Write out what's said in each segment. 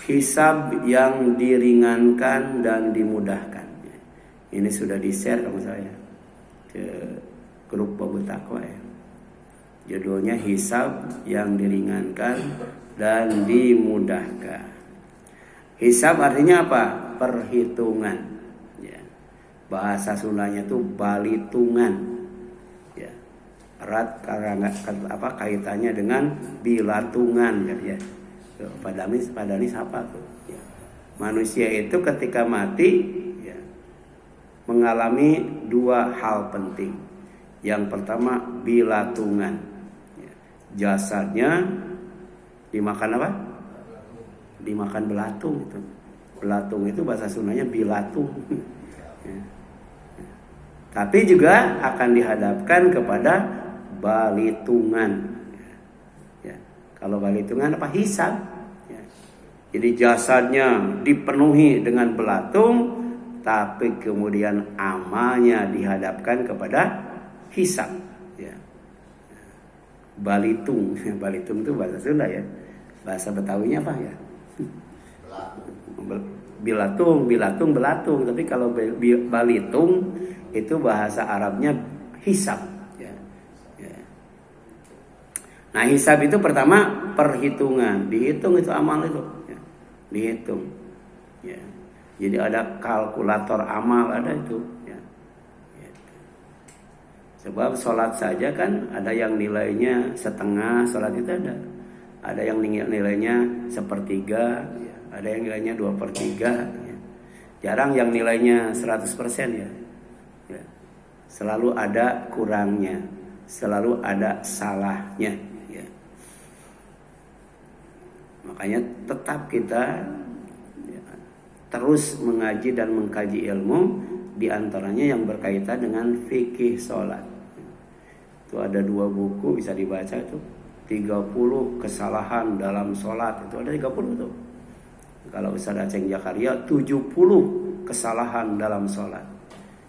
hisab yang diringankan dan dimudahkan. Ini sudah di-share sama saya ke grup Babul Taqwa ya. Judulnya hisab yang diringankan dan dimudahkan. Hisab artinya apa? Perhitungan. Ya. Bahasa Sundanya itu balitungan. Ya. Erat karena kaitannya dengan bilatungan ya. Padani siapa tuh? Ya. Manusia itu ketika mati ya, mengalami dua hal penting. Yang pertama bilatungan. Ya. Jasadnya dimakan apa? Dimakan belatung itu. Belatung itu bahasa Sundanya bilatung. Ya. Tapi juga akan dihadapkan kepada balitungan. Ya. Kalau balitungan apa? Hisab. Ya. Jadi jasadnya dipenuhi dengan belatung, tapi kemudian amalnya dihadapkan kepada hisab. Ya. Balitung. Balitung itu bahasa Sunda ya. Bahasa Betawinya apa ya? Bilatung, belatung. Tapi kalau balitung itu bahasa Arabnya hisab. Ya. Ya. Nah hisab itu pertama perhitungan, dihitung itu amal itu, ya. Dihitung. Ya. Jadi ada kalkulator amal ada itu. Ya. Ya. Sebab sholat saja kan ada yang nilainya setengah, sholat itu ada yang nilainya sepertiga. Ya. Ada yang nilainya 2/3 ya. Jarang yang nilainya 100% ya. Ya. Selalu ada kurangnya, selalu ada salahnya ya. Makanya tetap kita ya, terus mengaji dan mengkaji ilmu, diantaranya yang berkaitan dengan fikih sholat. Itu ada 2 buku bisa dibaca itu, 30 kesalahan dalam sholat, itu ada 30 tuh. Kalau Ustaz Aceng Jakaria 70 kesalahan dalam sholat.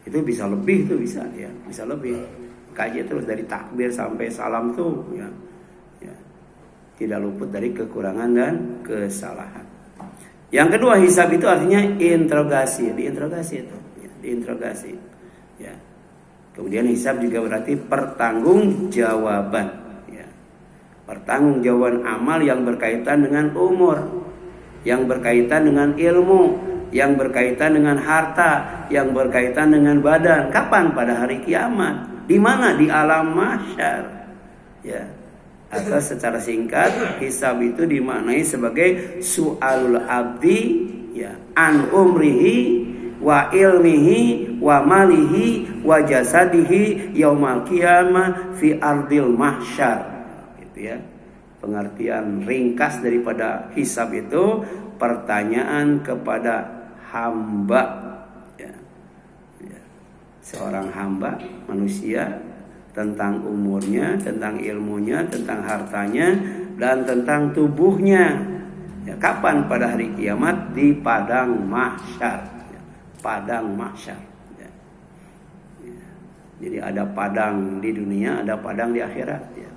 Itu bisa lebih tuh, bisa ya, bisa lebih. Kaji terus dari takbir sampai salam tuh ya. Ya. Tidak luput dari kekurangan dan kesalahan. Yang kedua hisab itu artinya interogasi, diinterogasi itu, ya, diinterogasi. Ya. Kemudian hisab juga berarti pertanggungjawaban, ya. Pertanggungjawaban amal yang berkaitan dengan umur, yang berkaitan dengan ilmu, yang berkaitan dengan harta, yang berkaitan dengan badan. Kapan? Pada hari kiamat. Di mana? Di alam mahsyar. Ya. Atau secara singkat, hisab itu dimaknai sebagai su'alul abdi ya, an umrihi wa ilmihi wa malihi wa jasadihi yaumal qiyamah fi ardil mahsyar. Gitu ya. Pengertian ringkas daripada hisab itu pertanyaan kepada hamba ya. Ya. Seorang hamba manusia tentang umurnya, tentang ilmunya, tentang hartanya, dan tentang tubuhnya ya. Kapan? Pada hari kiamat di padang mahsyar ya. Padang mahsyar ya. Ya. Jadi ada padang di dunia, ada padang di akhirat ya.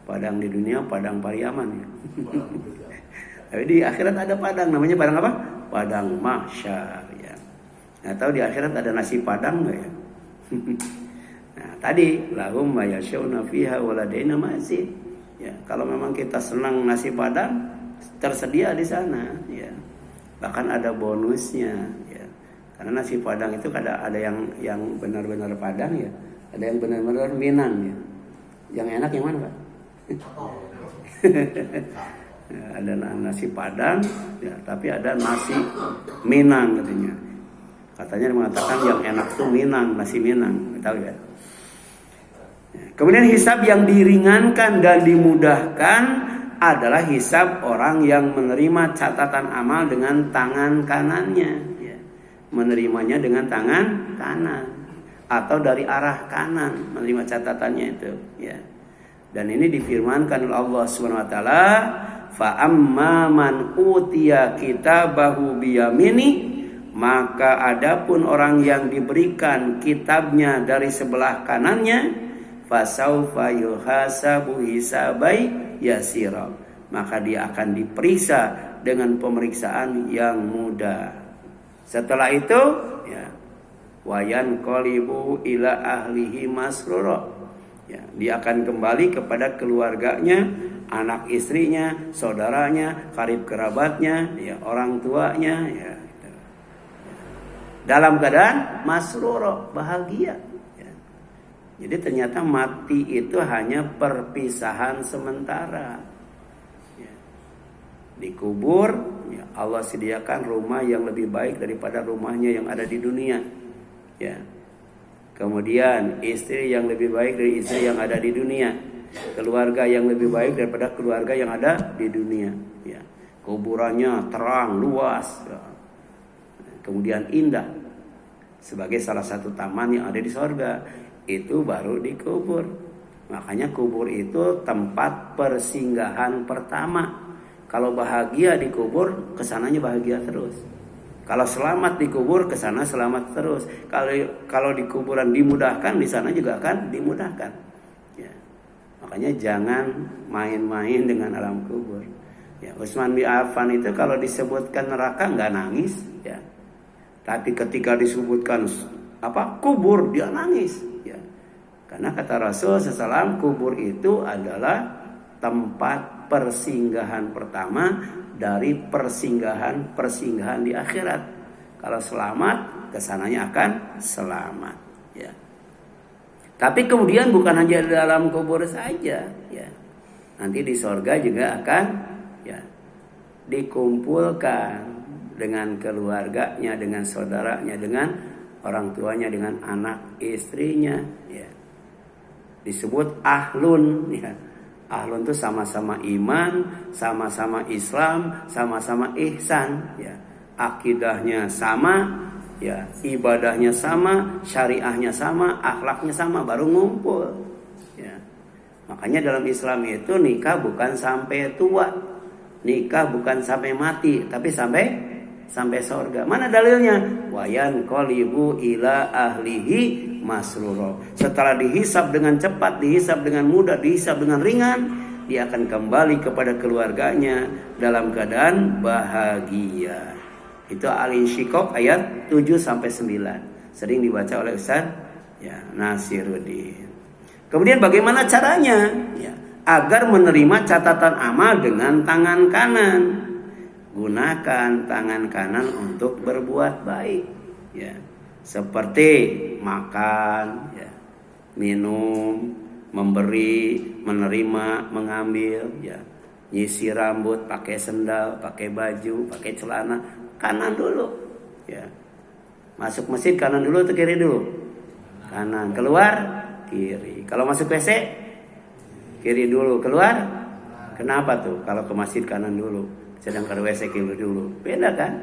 Padang di dunia, padang pariaman ya. Tapi di akhirat ada padang, namanya padang apa? Padang mahsyar ya. Nah, tahu di akhirat ada nasi padang enggak ya? Nah, tadi lahum mayasyauna fiha waladaina mazid. Ya, kalau memang kita senang nasi padang, tersedia di sana ya. Bahkan ada bonusnya ya. Karena nasi padang itu ada yang benar-benar padang ya, ada yang benar-benar Minang ya. Yang enak yang mana, Pak? Ada nasi padang ya, tapi ada nasi Minang katanya. Katanya mengatakan yang enak tuh Minang, nasi Minang, tahu ya. Kemudian hisab yang diringankan dan dimudahkan adalah hisab orang yang menerima catatan amal dengan tangan kanannya ya. Menerimanya dengan tangan kanan atau dari arah kanan menerima catatannya itu ya. Dan ini difirmankan oleh Allah Subhanahu wa taala, fa amma man utiya kitabahu biyamini, maka adapun orang yang diberikan kitabnya dari sebelah kanannya, fasaufa yuhasabu hisabai yasira, maka dia akan diperiksa dengan pemeriksaan yang mudah. Setelah itu ya, wayan qalibu ila ahlihi masrura. Ya, dia akan kembali kepada keluarganya, anak istrinya, saudaranya, karib kerabatnya, ya, orang tuanya, ya, gitu. Dalam keadaan masrura, bahagia. Ya. Jadi ternyata mati itu hanya perpisahan sementara. Ya. Dikubur, ya, Allah sediakan rumah yang lebih baik daripada rumahnya yang ada di dunia. Ya. Kemudian istri yang lebih baik dari istri yang ada di dunia, keluarga yang lebih baik daripada keluarga yang ada di dunia. Ya. Kuburannya terang, luas, ya. Kemudian indah, sebagai salah satu taman yang ada di sorga. Itu baru dikubur. Makanya kubur itu tempat persinggahan pertama. Kalau bahagia dikubur, kesananya bahagia terus. Kalau selamat dikubur, ke sana selamat terus. Kalau di kuburan dimudahkan, di sana juga akan dimudahkan. Ya. Makanya jangan main-main dengan alam kubur. Ya, Utsman bin Affan itu kalau disebutkan neraka nggak nangis. Ya. Tapi ketika disebutkan kubur, dia nangis. Ya. Karena kata Rasul SAW, kubur itu adalah tempat persinggahan pertama dari persinggahan di akhirat. Kalau selamat, kesananya akan selamat. Ya. Tapi kemudian bukan hanya di dalam kubur saja. Ya. Nanti di sorga juga akan ya, dikumpulkan dengan keluarganya, dengan saudaranya, dengan orang tuanya, dengan anak istrinya. Ya. Disebut ahlun. Ya. Ahlun itu sama-sama iman, sama-sama Islam, sama-sama ihsan, ya. Akidahnya sama, ya, ibadahnya sama, syariahnya sama, akhlaknya sama, baru ngumpul. Ya. Makanya dalam Islam itu nikah bukan sampai tua, nikah bukan sampai mati, tapi sampai sorga. Mana dalilnya? Wayan qalibu ila ahlihi masruro. Setelah dihisab dengan cepat, dihisab dengan mudah, dihisab dengan ringan, dia akan kembali kepada keluarganya dalam keadaan bahagia. Itu Al-Insyiqaq ayat 7-9. Sering dibaca oleh Ustaz ya, Nasiruddin. Kemudian bagaimana caranya? Ya, agar menerima catatan amal dengan tangan kanan. Gunakan tangan kanan untuk berbuat baik. Ya. Seperti makan, ya, minum, memberi, menerima, mengambil, ya, nyisir rambut, pakai sendal, pakai baju, pakai celana, kanan dulu, ya. Masuk masjid kanan dulu atau kiri dulu? Kanan. Keluar kiri. Kalau masuk WC kiri dulu. Keluar, kenapa tuh? Kalau ke masjid kanan dulu, sedangkan WC kiri dulu, beda kan?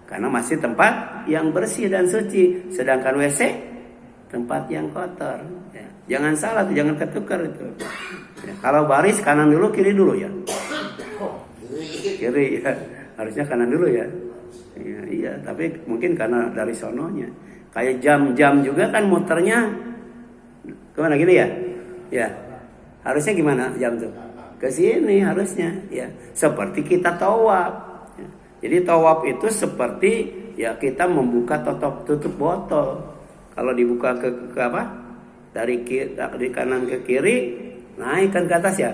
Karena masih tempat yang bersih dan suci, sedangkan WC tempat yang kotor. Ya. Jangan salah tuh, jangan ketukar itu. Ya. Kalau baris kanan dulu, kiri dulu ya. Kiri ya, harusnya kanan dulu ya. Ya iya, tapi mungkin karena dari sononya. Kayak jam-jam juga kan muternya kemana gini ya? Ya, harusnya gimana jam tuh? Ke sini harusnya. Ya, seperti kita tawaf. Jadi tawaf itu seperti ya kita membuka tutup botol. Kalau dibuka ke apa? Dari kanan ke kiri, naik kan ke atas ya.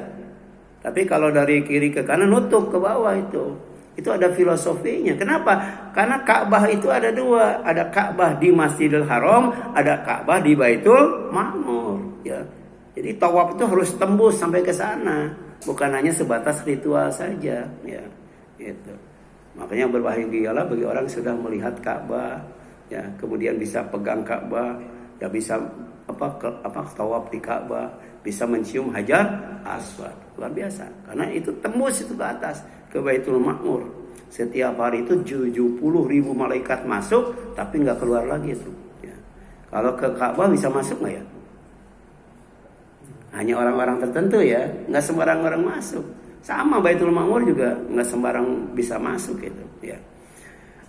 Tapi kalau dari kiri ke kanan nutup ke bawah itu. Itu ada filosofinya. Kenapa? Karena Ka'bah itu ada dua. Ada Ka'bah di Masjidil Haram, ada Ka'bah di Baitul Ma'mur. Ya. Jadi tawaf itu harus tembus sampai ke sana. Bukan hanya sebatas ritual saja. Ya. Gitu. Makanya berbahagialah bagi orang yang sudah melihat Ka'bah, ya, kemudian bisa pegang Ka'bah, ya bisa tawaf di Ka'bah, bisa mencium Hajar Aswad. Luar biasa. Karena itu tembus itu ke atas ke Baitul Ma'mur. Setiap hari itu 70.000 malaikat masuk, tapi nggak keluar lagi itu. Ya. Kalau ke Ka'bah bisa masuk nggak ya? Hanya orang-orang tertentu ya, nggak sembarang orang masuk. Sama Baitul Ma'mur juga nggak sembarang bisa masuk gitu ya.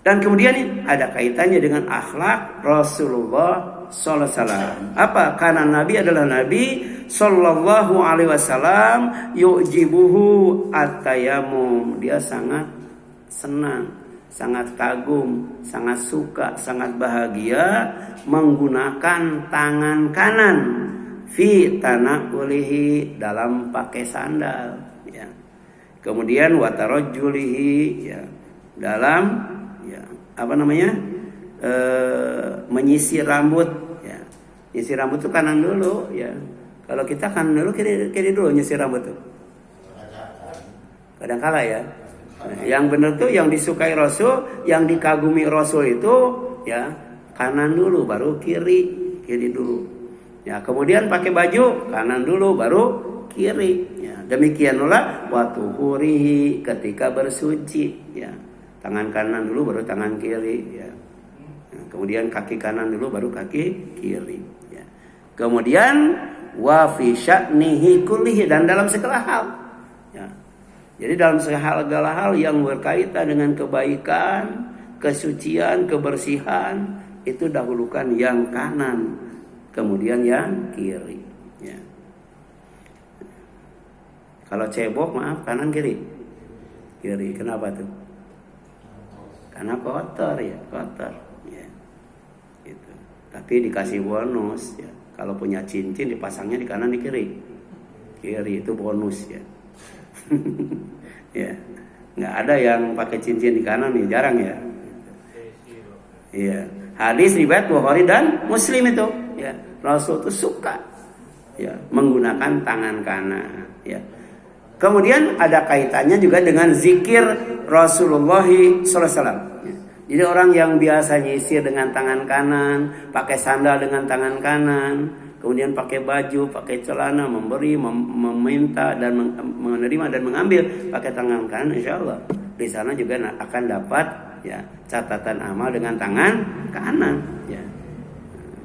Dan kemudian ada kaitannya dengan akhlak Rasulullah sallallahu alaihi wasallam. Apa? Karena Nabi adalah Nabi sallallahu alaihi wasallam yujibuhu at-tayammum. Dia sangat senang, sangat kagum, sangat suka, sangat bahagia menggunakan tangan kanan fi tanaqulihi, dalam pakai sandal, ya. Kemudian watarajjulihi, ya, dalam, ya, menyisir rambut, ya. Nyisir rambut itu kanan dulu, ya. Kalau kita kanan dulu, kiri dulu nyisir rambut tuh. Kadang-kala ya. Yang benar tuh yang disukai Rasul, yang dikagumi Rasul itu, ya, kanan dulu baru kiri dulu. Ya, kemudian pakai baju kanan dulu baru kiri. Ya, demikianlah watuhurihi, ketika bersuci, ya. Tangan kanan dulu baru tangan kiri, ya. Kemudian kaki kanan dulu baru kaki kiri, ya. Kemudian wa fi sya'nihi kullihi, dan dalam segala hal, ya. Jadi dalam segala hal yang berkaitan dengan kebaikan, kesucian, kebersihan, itu dahulukan yang kanan, kemudian yang kiri, ya. Kalau cebok, maaf, kanan kiri. Kenapa tuh? Karena kotor, ya, kotor, ya. Gitu. Tapi dikasih bonus, ya. Kalau punya cincin dipasangnya di kanan, di kiri. Kiri itu bonus, ya. Ya, nggak ada yang pakai cincin di kanan nih, jarang, ya. Iya. Hadis riwayat Bukhari dan Muslim itu, ya. Rasul itu suka, ya, menggunakan tangan kanan, ya. Kemudian ada kaitannya juga dengan zikir Rasulullah SAW. Jadi orang yang biasa nyisir dengan tangan kanan, pakai sandal dengan tangan kanan, kemudian pakai baju, pakai celana, memberi, meminta dan menerima dan mengambil pakai tangan kanan, insya Allah di sana juga akan dapat, ya, catatan amal dengan tangan kanan, ya.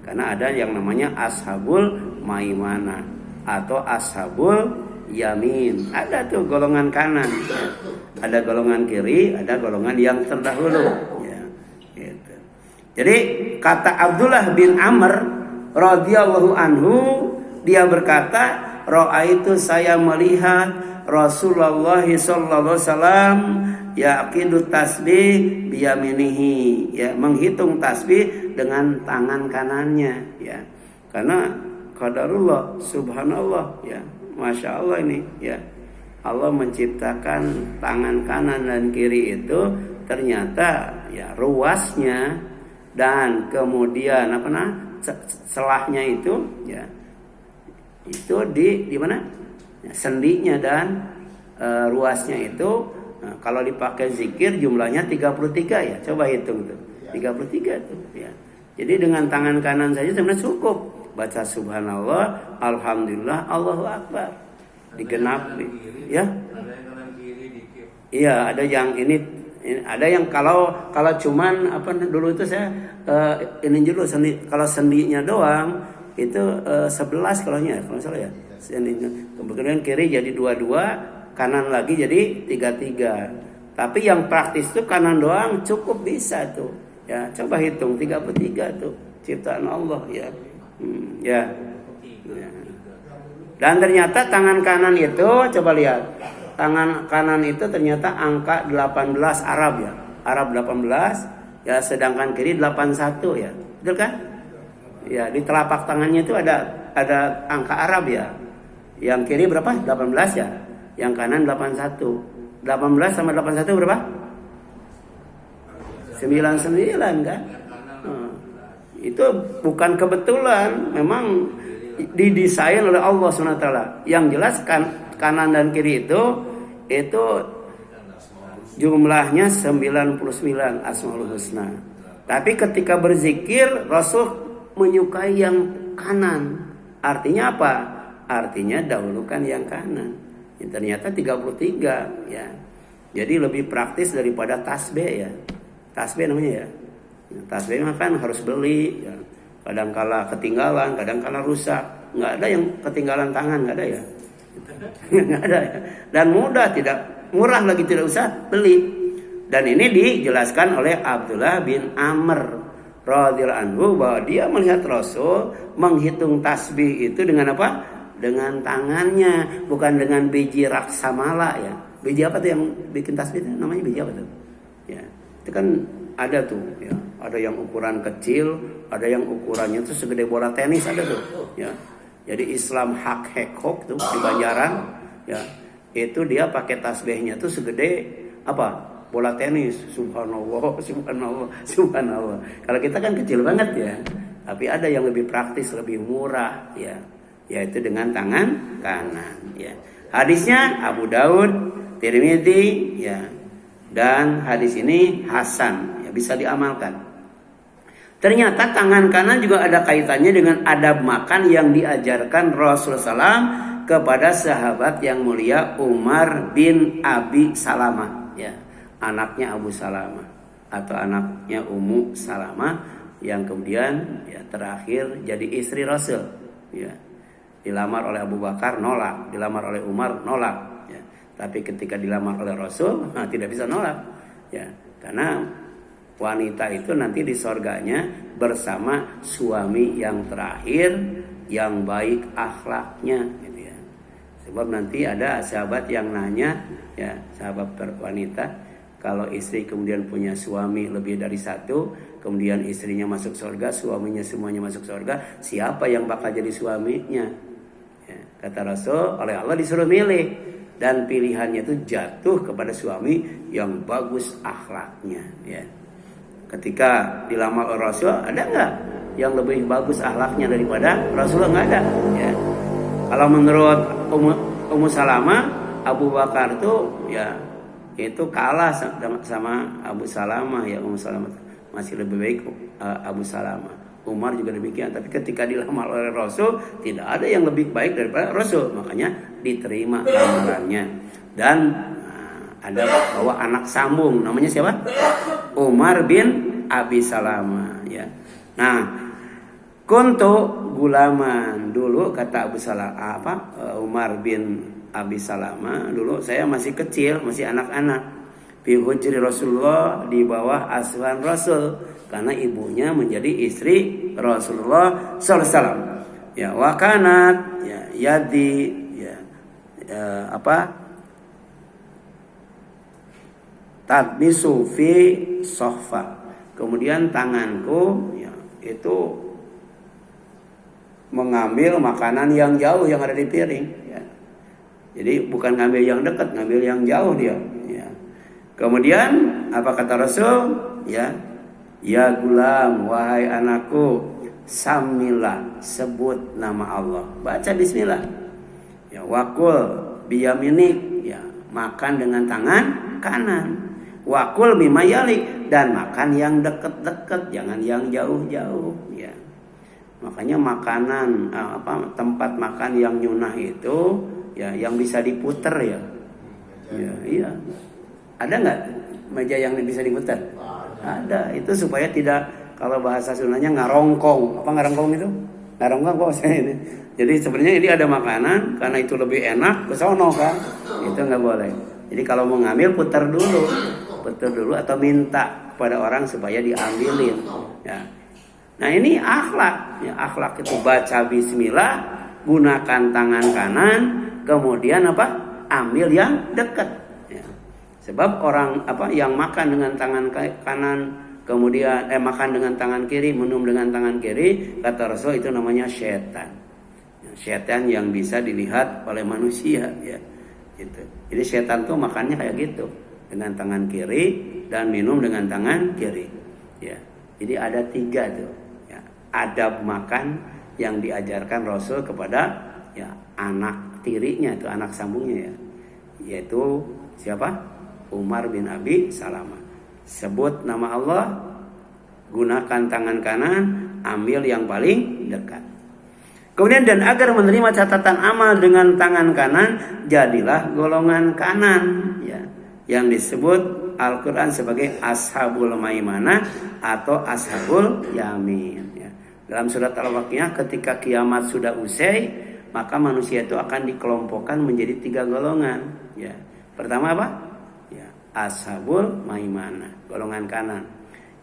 Karena ada yang namanya ashabul maimana atau ashabul yamin, ada tuh golongan kanan, ya. Ada golongan kiri, ada golongan yang terdahulu, ya. Gitu. Jadi kata Abdullah bin Amr radhiyallahu anhu, dia berkata, ra'aitu, saya melihat Rasulullah sallallahu alaihi wasallam yaqidu tasbih biyaminihi, ya, menghitung tasbih dengan tangan kanannya, ya. Karena qadarullah, subhanallah, ya. Masya Allah ini, ya. Allah menciptakan tangan kanan dan kiri itu ternyata, ya, ruasnya dan kemudian selahnya itu, ya, itu di mana? Ya, sendinya dan ruasnya itu, kalau dipakai zikir jumlahnya 33, ya. Coba hitung tuh. 33 tuh, ya. Jadi dengan tangan kanan saja sebenarnya cukup. Baca subhanallah, alhamdulillah, Allahu akbar. Digenap, ya. Iya, ada yang ini, ada yang kalau cuman dulu itu saya ini dulu kalau sendinya doang itu 11 kalau salah, ya. Kemudian kiri jadi 22, kanan lagi jadi 33. Tapi yang praktis itu kanan doang cukup bisa tuh. Ya, coba hitung 33 tuh ciptaan Allah, ya. Ya. Dan ternyata tangan kanan itu, coba lihat. Tangan kanan itu ternyata angka 18 Arab, ya. Arab 18, ya, sedangkan kiri 81, ya. Betul kan? Ya, di telapak tangannya itu ada angka Arab, ya. Yang kiri berapa? 18, ya. Yang kanan 81. 18 sama 81 berapa? 99, kan? Itu bukan kebetulan, memang didesain oleh Allah SWT. Yang jelas kanan dan kiri itu jumlahnya 99 Asmaul Husna. Tapi ketika berzikir Rasul menyukai yang kanan. Artinya apa? Artinya dahulukan yang kanan. Ya, ternyata 33, ya. Jadi lebih praktis daripada tasbih, ya. Tasbih namanya, ya. Tasbih kan harus beli, ya. Kadangkala ketinggalan, kadangkala rusak. Nggak ada yang ketinggalan tangan, nggak ada, ya. Nggak ada, ya. Dan murah lagi, tidak usah beli. Dan ini dijelaskan oleh Abdullah bin Amr radhiyallahu anhu bahwa dia melihat Rasul menghitung tasbih itu dengan apa? Dengan tangannya, bukan dengan biji raksamala, ya. Biji apa tuh yang bikin tasbih itu? Namanya biji apa tuh? Itu kan ada tuh ya, ada yang ukuran kecil, ada yang ukurannya tuh segede bola tenis, ada tuh ya. Jadi Islam Hak Hekok tuh di Banjaran ya, itu dia pakai tasbihnya tuh segede apa? Bola tenis. Subhanallah, subhanallah, subhanallah. Kalau kita kan kecil banget ya. Tapi ada yang lebih praktis, lebih murah ya, yaitu dengan tangan kanan ya. Hadisnya Abu Daud, Tirmidzi ya. Dan hadis ini hasan ya, bisa diamalkan. Ternyata tangan kanan juga ada kaitannya dengan adab makan yang diajarkan Rasulullah SAW kepada sahabat yang mulia Umar bin Abi Salamah ya, anaknya Abu Salamah atau anaknya Ummu Salamah yang kemudian ya terakhir jadi istri Rasul ya. Dilamar oleh Abu Bakar nolak, dilamar oleh Umar nolak ya. Tapi ketika dilamar oleh Rasul tidak bisa nolak ya, karena wanita itu nanti di sorganya bersama suami yang terakhir yang baik akhlaknya gitu ya. Sebab nanti ada sahabat yang nanya ya, sahabat wanita, kalau istri kemudian punya suami lebih dari satu, kemudian istrinya masuk surga, suaminya semuanya masuk surga, siapa yang bakal jadi suaminya? Ya, kata Rasul, oleh Allah disuruh milih, dan pilihannya itu jatuh kepada suami yang bagus akhlaknya. Ya. Ketika dilamar oleh Rasul, ada nggak yang lebih bagus akhlaknya daripada Rasulullah? Nggak ada. Ya. Kalau menurut Ummu Salamah, Abu Bakar itu kalah sama Abu Salamah ya. Ummu Salamah masih lebih baik Abu Salamah. Umar juga demikian. Tapi ketika dilamar oleh Rasul, tidak ada yang lebih baik daripada Rasul. Makanya diterima lamarannya. Dan ada bawa anak sambung, namanya siapa? Umar bin Abi Salamah ya. Nah, kuntu gulaman, dulu kata Abu Salamah Umar bin Abi Salamah, dulu saya masih kecil, masih anak-anak. Fi hujri Rasulullah, di bawah asuhan Rasul, karena ibunya menjadi istri Rasulullah SAW. Ya, wakanat ya yadi ya, tadmisu fi sohfa. Kemudian tanganku ya, itu mengambil makanan yang jauh yang ada di piring ya. Jadi bukan ngambil yang dekat, ngambil yang jauh dia ya. Kemudian apa kata Rasul? Ya gulam, wahai anakku, samillah, sebut nama Allah, baca bismillah. Ya wakul biyaminik, ya makan dengan tangan kanan. Wakul bimayalik, dan makan yang dekat-dekat, jangan yang jauh-jauh. Ya, makanya makanan tempat makan yang nyunah itu ya yang bisa diputer ya. Ya iya. Ada nggak meja yang bisa diputar? Ada. Itu supaya tidak, kalau bahasa Sundanya ngarongkong. Apa ngarongkong itu? Ngarongkong kok saya ini. Jadi sebenarnya ini ada makanan, karena itu lebih enak ke sono kan. Itu nggak boleh. Jadi kalau mau ngambil putar dulu atau minta kepada orang supaya diambilin. Ya. Nah ini akhlak. Ya, akhlak itu baca bismillah, gunakan tangan kanan, kemudian ambil yang dekat. Sebab orang yang makan dengan tangan kanan, kemudian makan dengan tangan kiri, minum dengan tangan kiri, kata Rasul itu namanya setan. Setan yang bisa dilihat oleh manusia ya. Gitu. Jadi setan tuh makannya kayak gitu, dengan tangan kiri dan minum dengan tangan kiri. Ya. Jadi ada 3 tuh ya, adab makan yang diajarkan Rasul kepada ya anak tirinya, itu anak sambungnya ya. Yaitu siapa? Umar bin Abi Salamah. Sebut nama Allah, gunakan tangan kanan, ambil yang paling dekat. Kemudian dan agar menerima catatan amal dengan tangan kanan, jadilah golongan kanan ya, yang disebut Al-Quran sebagai Ashabul Maimanah atau Ashabul Yamin ya. Dalam surat Al-Waqiah, ketika kiamat sudah usai, maka manusia itu akan dikelompokkan menjadi 3 golongan ya. Pertama apa? Ashabul Maimanah, golongan kanan.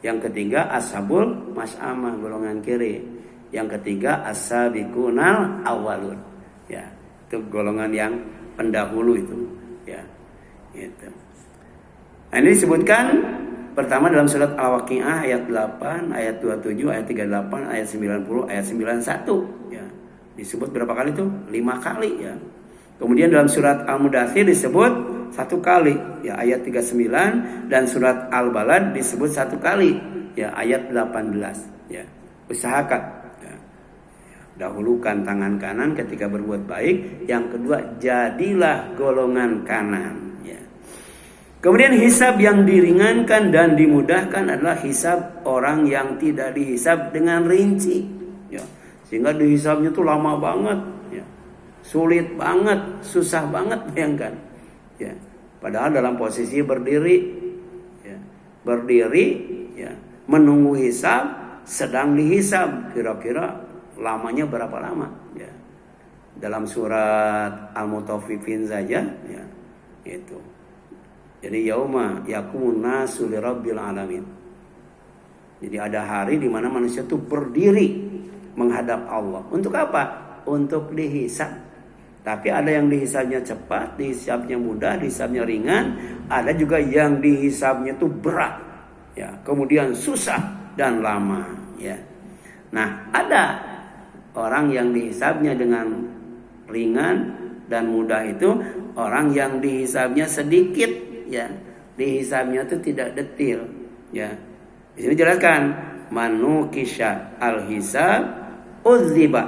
Yang ketiga Ashabul Mas'amah, golongan kiri. Yang ketiga As-sabiqunal awwalun. Ya, itu golongan yang pendahulu itu, ya. Gitu. Nah, ini disebutkan Pertama dalam surat Al-Waqiah ayat 8, ayat 27, ayat 38, ayat 90, ayat 91 ya. Disebut berapa kali tuh? 5 kali ya. Kemudian dalam surat Al-Mudaththir disebut 1 kali ya, ayat 39, dan surat Al-Balad disebut 1 kali ya, ayat 18 ya. Usahakan ya. Dahulukan tangan kanan ketika berbuat baik. Yang kedua, jadilah golongan kanan. Kemudian hisab yang diringankan dan dimudahkan adalah hisab orang yang tidak dihisab dengan rinci ya. Sehingga dihisabnya tuh lama banget ya. Sulit banget, susah banget, bayangkan ya. Padahal dalam posisi berdiri ya. Berdiri ya, menunggu hisab, sedang dihisab, kira-kira lamanya berapa lama ya. Dalam surat Al-Mutaffifin saja ya, itu. Jadi yauma yaqumun nasu lirabbil alamin. Jadi ada hari di mana manusia itu berdiri menghadap Allah. Untuk apa? Untuk dihisab. Tapi ada yang dihisabnya cepat, dihisabnya mudah, dihisabnya ringan. Ada juga yang dihisabnya itu berat, ya. Kemudian susah dan lama, ya. Nah, ada orang yang dihisabnya dengan ringan dan mudah itu orang yang dihisabnya sedikit. Ya, dihisabnya itu tidak detil. Ya, di sini jelaskan manukisha al-hisab udziba.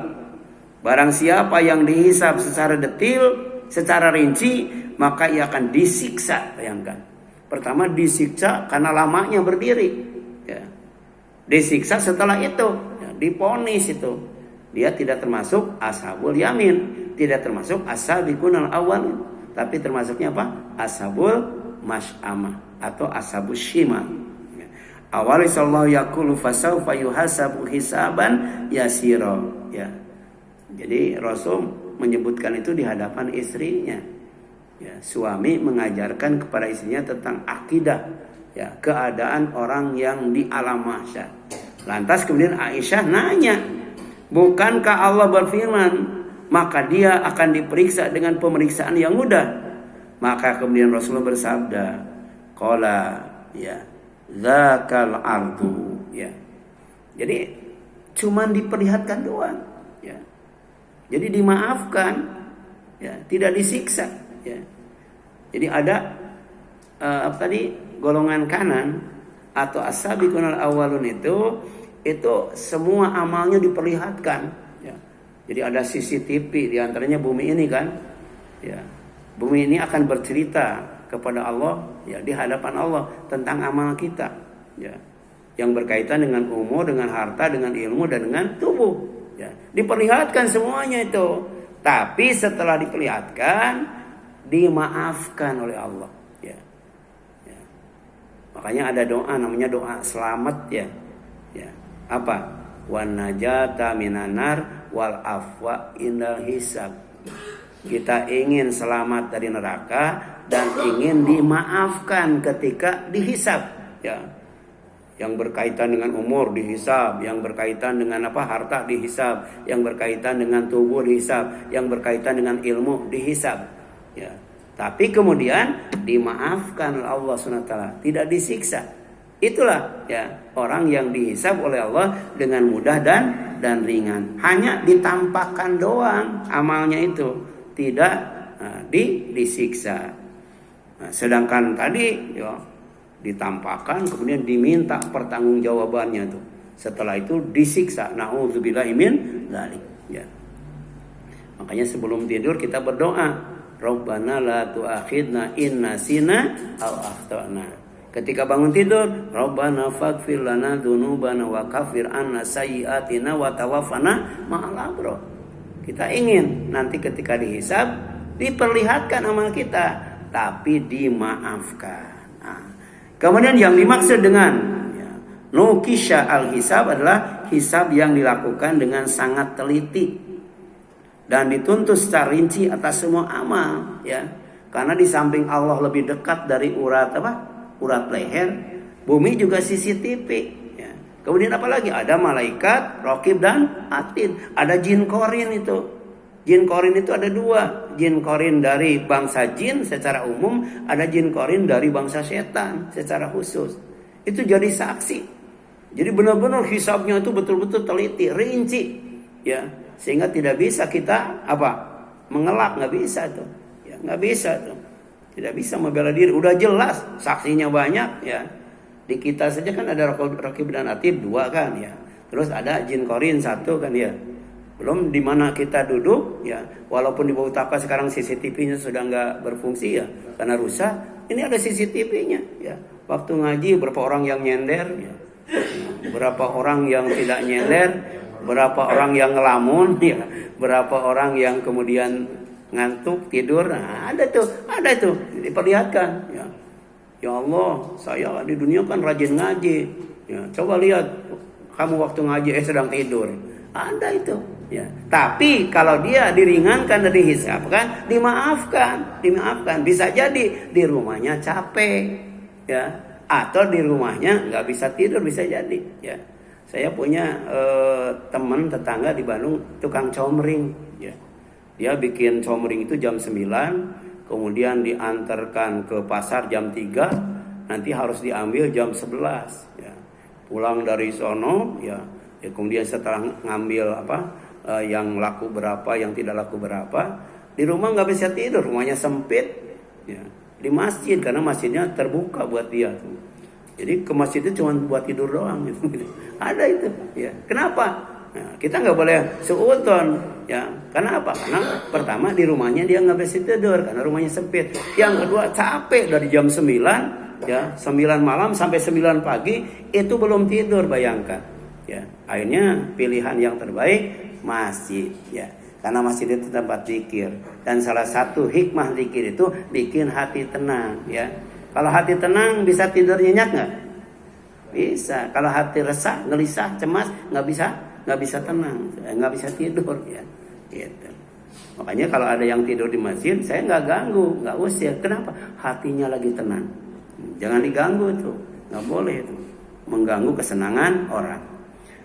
Barang siapa yang dihisab secara detil, secara rinci, maka ia akan disiksa. Bayangkan. Pertama disiksa karena lamanya berdiri. Ya. Disiksa setelah itu, ya, diponis itu. Dia tidak termasuk ashabul yamin, tidak termasuk as-sabiqunal awwal, tapi termasuknya apa? Ashabul mas'amah atau ashabus shimal. Awali sallallahu yaqulu fasawfa yuhasabu hisaban yasira ya. Jadi Rasul menyebutkan itu di hadapan istrinya. Ya, suami mengajarkan kepada istrinya tentang akidah ya, keadaan orang yang di alam mahsyar. Lantas kemudian Aisyah nanya, "Bukankah Allah berfirman, maka dia akan diperiksa dengan pemeriksaan yang mudah?" Maka kemudian Rasulullah bersabda, qala ya, dzakal ardu ya. Jadi cuman diperlihatkan doang ya. Jadi dimaafkan ya, tidak disiksa ya. Jadi ada golongan kanan atau as-sabiqunal awwalun itu semua amalnya diperlihatkan ya. Jadi ada CCTV di antaranya bumi ini kan ya. Bumi ini akan bercerita kepada Allah ya, di hadapan Allah tentang amal kita ya, yang berkaitan dengan umur, dengan harta, dengan ilmu, dan dengan tubuh ya. Diperlihatkan semuanya itu. Tapi setelah diperlihatkan, dimaafkan oleh Allah ya. Ya. Makanya ada doa namanya doa selamat ya. Ya. Apa? Wan najata minan nar wal afwa indal hisab. Kita ingin selamat dari neraka dan ingin dimaafkan ketika dihisab ya. Yang berkaitan dengan umur dihisab, yang berkaitan dengan harta dihisab, yang berkaitan dengan tubuh dihisab, yang berkaitan dengan ilmu dihisab ya. Tapi kemudian dimaafkan oleh Allah SWT, tidak disiksa. Itulah ya orang yang dihisab oleh Allah dengan mudah dan ringan. Hanya ditampakkan doang amalnya itu, tidak disiksa. Nah, sedangkan tadi ya, ditampakkan kemudian diminta pertanggungjawabannya tuh. Setelah itu disiksa. Nauzubillahi min dzalik ya. Makanya sebelum tidur kita berdoa, Rabbana la tu'akhidna in nasina aw akhtana. Ketika bangun tidur, Rabbana faghfir lana dzunubana wa kaffir anna sayyi'atina wa tawaffana ma'al abrar. Kita ingin nanti ketika dihisab diperlihatkan amal kita, tapi dimaafkan. Nah, kemudian yang dimaksud dengan ya, nukisha al-hisab adalah hisab yang dilakukan dengan sangat teliti dan dituntut secara rinci atas semua amal ya. Karena di samping Allah lebih dekat dari urat leher, bumi juga CCTV. Kemudian apalagi ada malaikat, raqib dan atid. Ada jin korin itu. Jin korin itu ada 2. Jin korin dari bangsa jin secara umum, ada jin korin dari bangsa setan secara khusus. itu jadi saksi. Jadi benar-benar hisabnya itu betul-betul teliti, rinci, ya, sehingga tidak bisa kita mengelak, nggak bisa tuh, ya, nggak bisa tuh, tidak bisa membela diri. Udah jelas saksinya banyak, ya. Di kita saja kan ada raqib dan atid 2 kan, ya. Terus ada jin korin 1 kan, ya. Belum di mana kita duduk, ya. Walaupun di bawah tapa sekarang CCTV-nya sudah nggak berfungsi, ya, karena rusak. Ini ada CCTV-nya, ya. Waktu ngaji berapa orang yang nyender, ya. Berapa orang yang tidak nyender, berapa orang yang ngelamun, ya. Berapa orang yang kemudian ngantuk tidur. Nah, ada tuh diperlihatkan, ya. Ya Allah, saya di dunia kan rajin ngaji, ya. Coba lihat kamu waktu ngaji sedang tidur. Ada itu, ya. Tapi kalau dia diringankan dan dihisabkan, dimaafkan. Bisa jadi di rumahnya capek, ya, atau di rumahnya nggak bisa tidur, bisa jadi, ya. Saya punya teman tetangga di Bandung, tukang comring, ya. Dia bikin comring itu jam 9, kemudian diantarkan ke pasar jam 3, nanti harus diambil jam 11, ya. Pulang dari sono, ya, kemudian setelah ngambil yang laku berapa, yang tidak laku berapa, di rumah nggak bisa tidur, rumahnya sempit, ya. Di masjid, karena masjidnya terbuka buat dia tuh. Jadi ke masjid itu cuma buat tidur doang gitu. Ada itu, ya. Kenapa? Nah, kita nggak boleh seudon, ya. Karena apa? Karena pertama di rumahnya dia nggak bisa tidur karena rumahnya sempit. Yang kedua capek dari jam 9, ya, 9 malam sampai 9 pagi itu belum tidur, bayangkan, ya. Akhirnya pilihan yang terbaik masjid, ya. Karena masjid itu tempat zikir, dan salah satu hikmah zikir itu bikin hati tenang, ya. Kalau hati tenang bisa tidur nyenyak nggak? Bisa. Kalau hati resah, gelisah, cemas, nggak bisa tenang, nggak bisa tidur, ya. Gitu. Makanya kalau ada yang tidur di masjid, saya nggak ganggu, nggak usir. Kenapa? Hatinya lagi tenang. Jangan diganggu tuh, nggak boleh itu mengganggu kesenangan orang.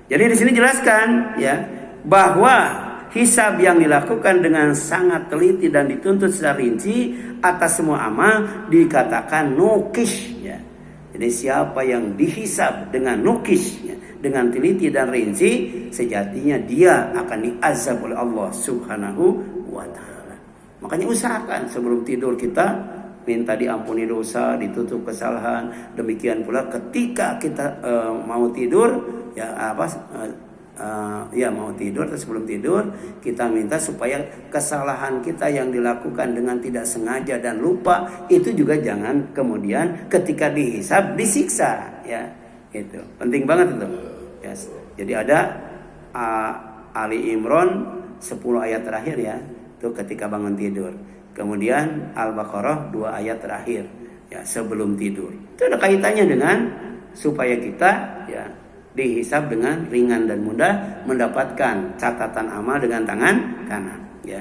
Jadi di sini jelaskan, ya, bahwa hisab yang dilakukan dengan sangat teliti dan dituntut secara rinci atas semua amal dikatakan nukish, ya. Jadi siapa yang dihisab dengan nukish, ya, dengan teliti dan rinci, sejatinya dia akan diazab oleh Allah Subhanahu wa ta'ala. Makanya usahakan sebelum tidur kita minta diampuni dosa, ditutup kesalahan. Demikian pula ketika kita mau tidur, ya mau tidur atau sebelum tidur, kita minta supaya kesalahan kita yang dilakukan dengan tidak sengaja dan lupa itu juga jangan kemudian ketika dihisab disiksa, ya. Itu penting banget itu. Yes. Jadi ada Ali Imran 10 ayat terakhir, ya, itu ketika bangun tidur. Kemudian Al-Baqarah 2 ayat terakhir, ya, sebelum tidur. Itu ada kaitannya dengan supaya kita, ya, dihisab dengan ringan dan mudah, mendapatkan catatan amal dengan tangan kanan, ya.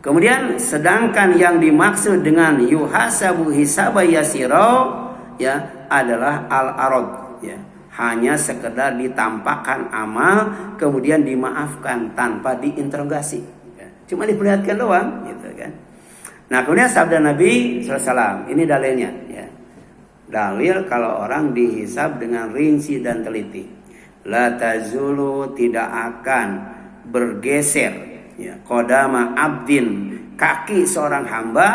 Kemudian sedangkan yang dimaksud dengan yuhasabu hisaba yasira, ya, adalah al-arad, ya. Hanya sekedar ditampakkan amal kemudian dimaafkan tanpa diinterogasi, ya. Cuma diperlihatkan doang, gitu kan. Nah, kemudian sabda Nabi SAW, ini dalilnya, ya. Dalil kalau orang dihisab dengan rinci dan teliti. La tazulu, tidak akan bergeser, ya, qadama abdin, kaki seorang hamba,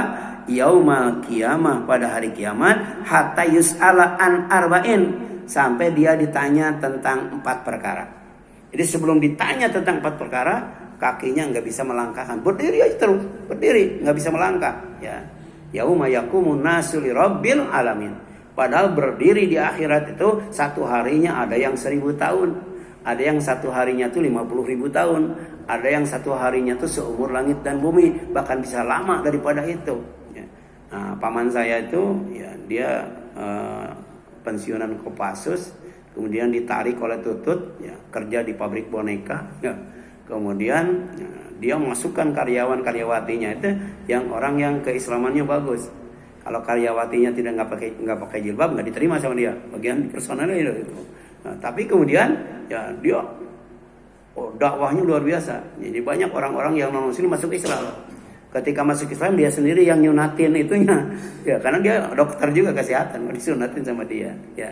yaumal qiyamah, pada hari kiamat, hatta yus'ala an arba'in, sampai dia ditanya tentang 4 perkara. Jadi sebelum ditanya tentang 4 perkara, kakinya nggak bisa melangkahkan, berdiri aja terus, berdiri, nggak bisa melangkah, ya. Yauma yaqumun nasu li rabbil alamin. Padahal berdiri di akhirat itu satu harinya ada yang 1000 tahun, ada yang satu harinya tuh 50.000 tahun, ada yang satu harinya tuh seumur langit dan bumi, bahkan bisa lama daripada itu, ya. Nah, paman saya itu, ya, dia pensiunan Kopassus, kemudian ditarik oleh tutut, ya, kerja di pabrik boneka, ya. Kemudian, ya, dia masukkan karyawan-karyawatinya itu yang orang yang keislamannya bagus. Kalau karyawatinya nggak pakai jilbab, nggak diterima sama dia, bagian personalnya itu. Nah, tapi kemudian, ya, dia dakwahnya luar biasa. Jadi banyak orang-orang yang non muslim masuk Islam. Ketika masuk Islam dia sendiri yang nyunatin itunya. Ya, karena dia dokter juga kesehatan, disunatin sama dia. Ya.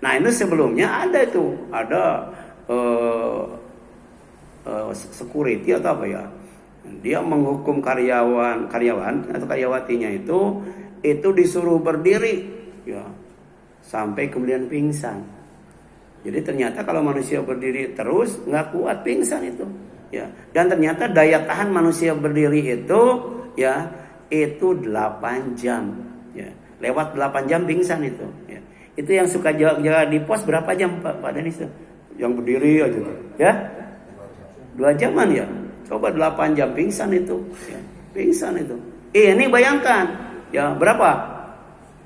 Nah, itu sebelumnya ada itu, ada security atau apa ya? Dia menghukum karyawan atau karyawatinya itu disuruh berdiri, ya, sampai kemudian pingsan. Jadi ternyata kalau manusia berdiri terus nggak kuat, pingsan itu. Ya, dan ternyata daya tahan manusia berdiri itu ya itu 8 jam. Ya, lewat 8 jam pingsan itu. Ya. Itu yang suka jaga di pos berapa jam Pak Denis? Yang berdiri aja, ya 2 jaman ya. Coba 8 jam pingsan itu, ya, pingsan itu. Ini bayangkan, ya berapa?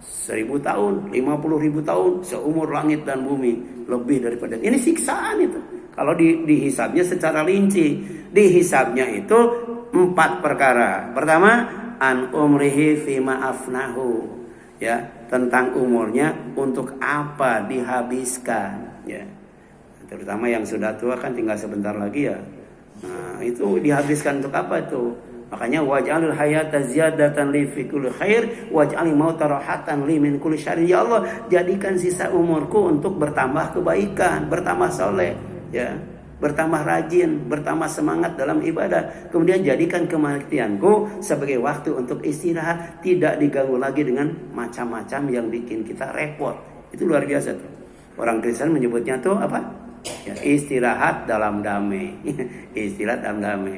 1000 tahun, 50.000 tahun, seumur langit dan bumi, lebih daripada ini siksaan itu. Kalau dihisabnya secara rinci, dihisabnya itu 4 perkara. Pertama, an umrihi fima afnahu, ya, tentang umurnya untuk apa dihabiskan, ya. Terutama yang sudah tua kan tinggal sebentar lagi ya. Nah, itu dihabiskan untuk apa itu? Makanya waj'alil hayata ziyadatan li fi kulli khair waj'alil mauta rahatan li min kulli syarr. Ya Allah, jadikan sisa umurku untuk bertambah kebaikan, bertambah soleh, ya, bertambah rajin, bertambah semangat dalam ibadah. Kemudian jadikan kematianku sebagai waktu untuk istirahat, tidak diganggu lagi dengan macam-macam yang bikin kita repot. Itu luar biasa tuh. Orang Kristen menyebutnya tuh apa? Ya, istirahat dalam damai. Istirahat dalam damai.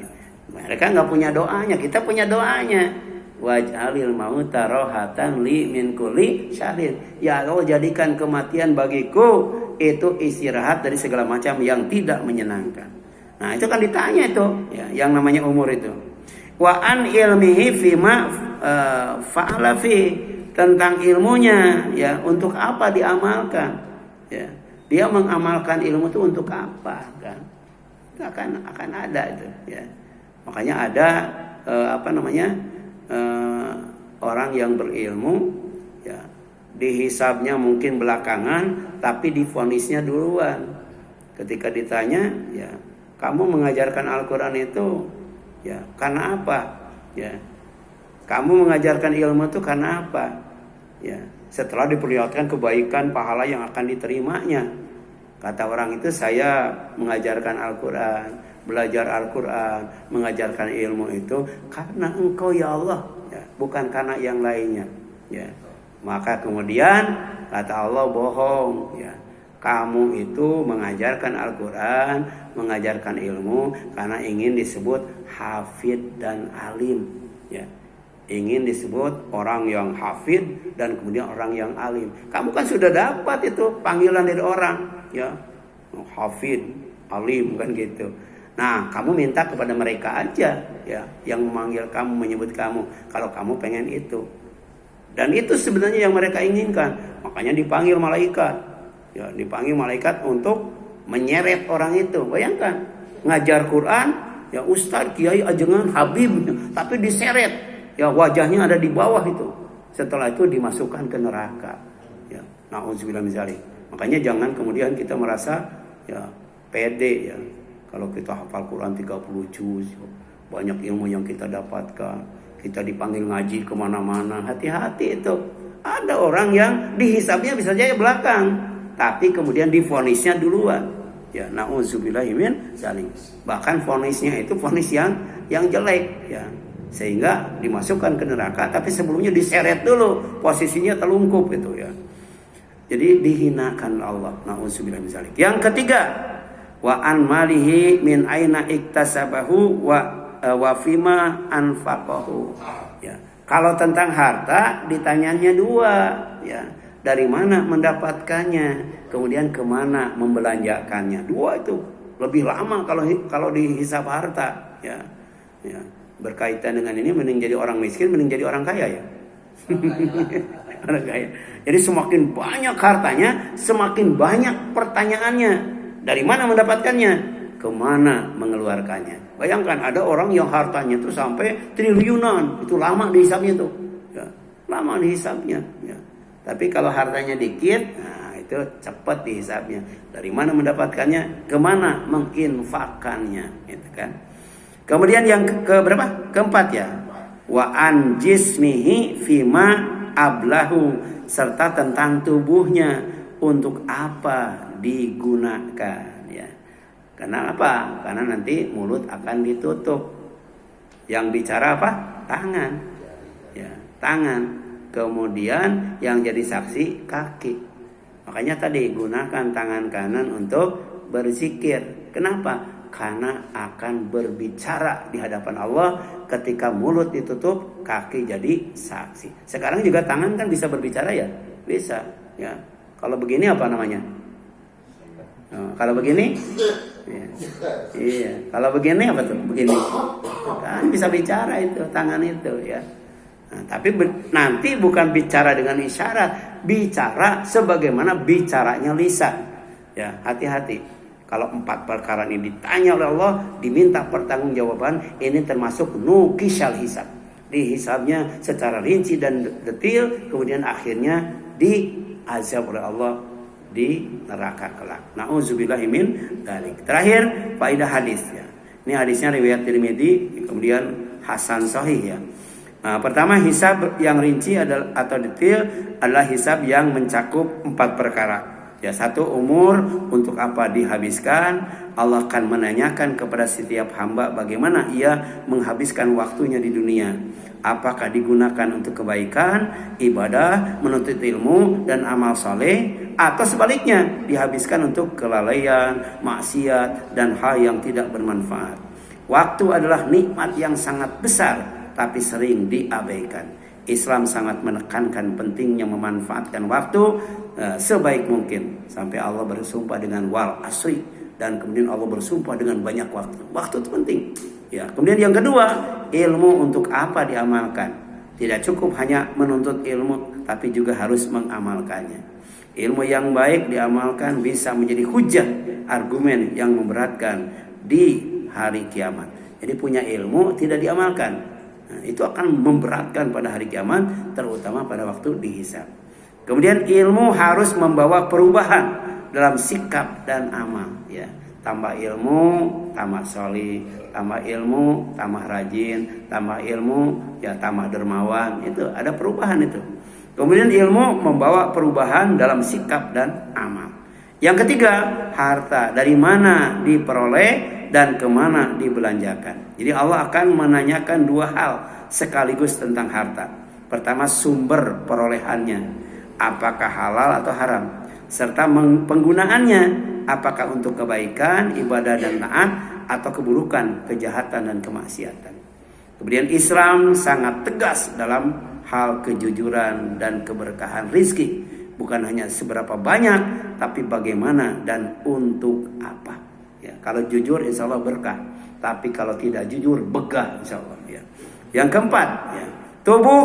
Mereka nggak punya doanya, kita punya doanya. Waj'alil mauta rohatan li min kulli syarrin. Ya Allah, jadikan kematian bagiku itu istirahat dari segala macam yang tidak menyenangkan. Nah, itu kan ditanya itu, ya, yang namanya umur itu. Wa an ilmihi fima fa'ala fi, tentang ilmunya, ya, untuk apa diamalkan, ya. Dia mengamalkan ilmu itu untuk apa, kan? Itu akan ada itu, ya. Makanya ada orang yang berilmu, ya, dihisabnya mungkin belakangan, tapi divonisnya duluan. Ketika ditanya, ya, kamu mengajarkan Al-Quran itu, ya, karena apa? Ya, kamu mengajarkan ilmu itu karena apa? Ya, setelah diperlihatkan kebaikan pahala yang akan diterimanya, kata orang itu, saya mengajarkan Al-Quran, belajar Al-Quran, mengajarkan ilmu itu karena Engkau ya Allah, ya, bukan karena yang lainnya, ya. Maka kemudian kata Allah, bohong, ya, kamu itu mengajarkan Al-Quran, mengajarkan ilmu karena ingin disebut hafid dan alim, ya. Ingin disebut orang yang hafid dan kemudian orang yang alim. Kamu kan sudah dapat itu panggilan dari orang, ya, hafid, alim, kan gitu. Nah, kamu minta kepada mereka aja, ya, yang memanggil kamu, menyebut kamu, kalau kamu pengen itu. Dan itu sebenarnya yang mereka inginkan. Makanya dipanggil malaikat, ya, dipanggil malaikat untuk menyeret orang itu. Bayangkan, ngajar Quran, ya, ustadz, kiai, ajengan, habib, tapi diseret, ya, wajahnya ada di bawah itu. Setelah itu dimasukkan ke neraka, ya. Na'udzubillah min dzalik. Makanya jangan kemudian kita merasa, ya, pede, ya, kalau kita hafal Quran 30 juz, banyak ilmu yang kita dapatkan, kita dipanggil ngaji kemana-mana. Hati-hati itu. Ada orang yang dihisabnya bisa saja belakang, tapi kemudian divonisnya duluan. Ya, na'udzubillahi min dzalik. Bahkan vonisnya itu vonis yang jelek, ya, sehingga dimasukkan ke neraka, tapi sebelumnya diseret dulu, posisinya telungkup itu, ya. Jadi dihinakan Allah. Na'udzubillahi min dzalik. Yang ketiga, wa an malihi min aina iktasabahu wa fima anfaqahu, ya. Kalau tentang harta ditanyanya 2, ya, dari mana mendapatkannya, kemudian kemana membelanjakannya. 2 itu lebih lama kalau dihisab harta, ya, ya. Berkaitan dengan ini, mending jadi orang miskin, mending jadi orang kaya, ya. Orang kaya. Jadi semakin banyak hartanya, semakin banyak pertanyaannya. Dari mana mendapatkannya? Kemana mengeluarkannya? Bayangkan ada orang yang hartanya itu sampai triliunan, itu lama dihisabnya tuh, ya, lama dihisabnya, ya. Tapi kalau hartanya dikit, nah itu cepat dihisabnya. Dari mana mendapatkannya? Kemana menginfakkannya, gitu kan? Kemudian yang keberapa? Keempat, ya. wa an jismihi fima ablahu, serta tentang tubuhnya untuk apa digunakan, ya. Karena apa? Karena nanti mulut akan ditutup. Yang bicara apa? Tangan. Ya, tangan. Kemudian yang jadi saksi kaki. Makanya tadi gunakan tangan kanan untuk berzikir. Kenapa? Karena akan berbicara di hadapan Allah. Ketika mulut ditutup, kaki jadi saksi. Sekarang juga tangan kan bisa berbicara, ya? Bisa, ya. Kalau begini apa namanya? Kalau begini? Ya. Iya. Kalau begini apa tuh? Begini. Kan bisa bicara itu, tangan itu, ya. Nah, tapi nanti bukan bicara dengan isyarat, bicara sebagaimana bicaranya lisan. Ya, hati-hati. Kalau 4 perkara ini ditanya oleh Allah, diminta pertanggungjawaban, ini termasuk nukishal hisab. Dihisabnya secara rinci dan detail, kemudian akhirnya diazab oleh Allah di neraka kelak. Nauzubillahi min dzalik. Terakhir, faedah hadis, ya. Ini hadisnya riwayat Tirmidzi, kemudian hasan sahih, ya. Nah, pertama, hisab yang rinci adalah atau detail adalah hisab yang mencakup 4 perkara. Ya, 1, umur, untuk apa dihabiskan. Allah akan menanyakan kepada setiap hamba bagaimana ia menghabiskan waktunya di dunia. Apakah digunakan untuk kebaikan, ibadah, menuntut ilmu dan amal saleh, atau sebaliknya dihabiskan untuk kelalaian, maksiat dan hal yang tidak bermanfaat. Waktu adalah nikmat yang sangat besar, tapi sering diabaikan. Islam sangat menekankan pentingnya memanfaatkan waktu sebaik mungkin, sampai Allah bersumpah dengan wal asri, dan kemudian Allah bersumpah dengan banyak waktu. Waktu itu penting, ya. Kemudian yang kedua, ilmu untuk apa diamalkan. Tidak cukup hanya menuntut ilmu, tapi juga harus mengamalkannya. Ilmu yang baik diamalkan bisa menjadi hujah, argumen yang memberatkan di hari kiamat. Jadi punya ilmu tidak diamalkan, nah, itu akan memberatkan pada hari kiamat, terutama pada waktu dihisab. Kemudian ilmu harus membawa perubahan dalam sikap dan amal, ya. Tambah ilmu, tambah solih. Tambah ilmu, tambah rajin. Tambah ilmu, ya tambah dermawan. Itu ada perubahan itu. Kemudian ilmu membawa perubahan dalam sikap dan amal. Yang ketiga, harta dari mana diperoleh dan kemana dibelanjakan. Jadi Allah akan menanyakan 2 hal sekaligus tentang harta. Pertama, sumber perolehannya, apakah halal atau haram, serta penggunaannya, apakah untuk kebaikan, ibadah dan taat, atau keburukan, kejahatan dan kemaksiatan. Kemudian Islam sangat tegas dalam hal kejujuran dan keberkahan rizki. Bukan hanya seberapa banyak, tapi bagaimana dan untuk apa. Ya, kalau jujur insya Allah berkah, tapi kalau tidak jujur begah insya Allah. Ya. Yang keempat, ya, tubuh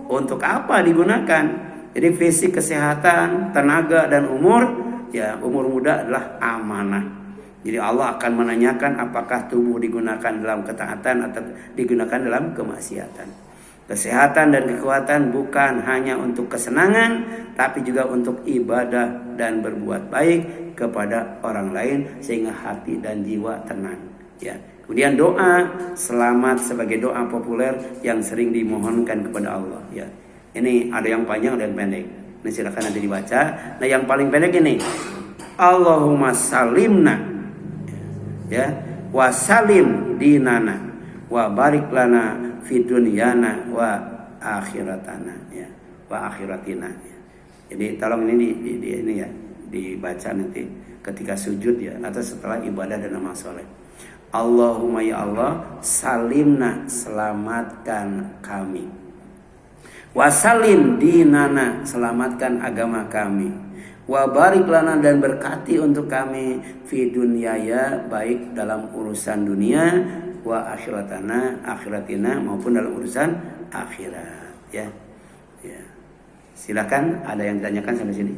untuk apa digunakan. Jadi fisik, kesehatan, tenaga dan umur, ya umur muda adalah amanah. Jadi Allah akan menanyakan apakah tubuh digunakan dalam ketaatan atau digunakan dalam kemaksiatan. Kesehatan dan kekuatan bukan hanya untuk kesenangan, tapi juga untuk ibadah dan berbuat baik kepada orang lain sehingga hati dan jiwa tenang. Ya. Kemudian doa selamat sebagai doa populer yang sering dimohonkan kepada Allah. Ya. Ini ada yang panjang dan pendek. Ini silakan nanti dibaca. Nah, yang paling pendek ini, Allahumma salimna, ya, wa salim dinana, wa barik lana fi dunyana wa akhiratana, ya, wa akhiratina, ya. Jadi tolong ini ini ya dibaca nanti ketika sujud, ya, atau setelah ibadah dan amal soleh. Allahumma ya Allah, salimna, selamatkan kami. Wasalim dinana, selamatkan agama kami. Wa barik lana, dan berkati untuk kami fi dunyaya, baik dalam urusan dunia, wa akhiratana, akhiratina, maupun dalam urusan akhirat, ya. Ya. Silakan, ada yang ditanyakan sampai sini?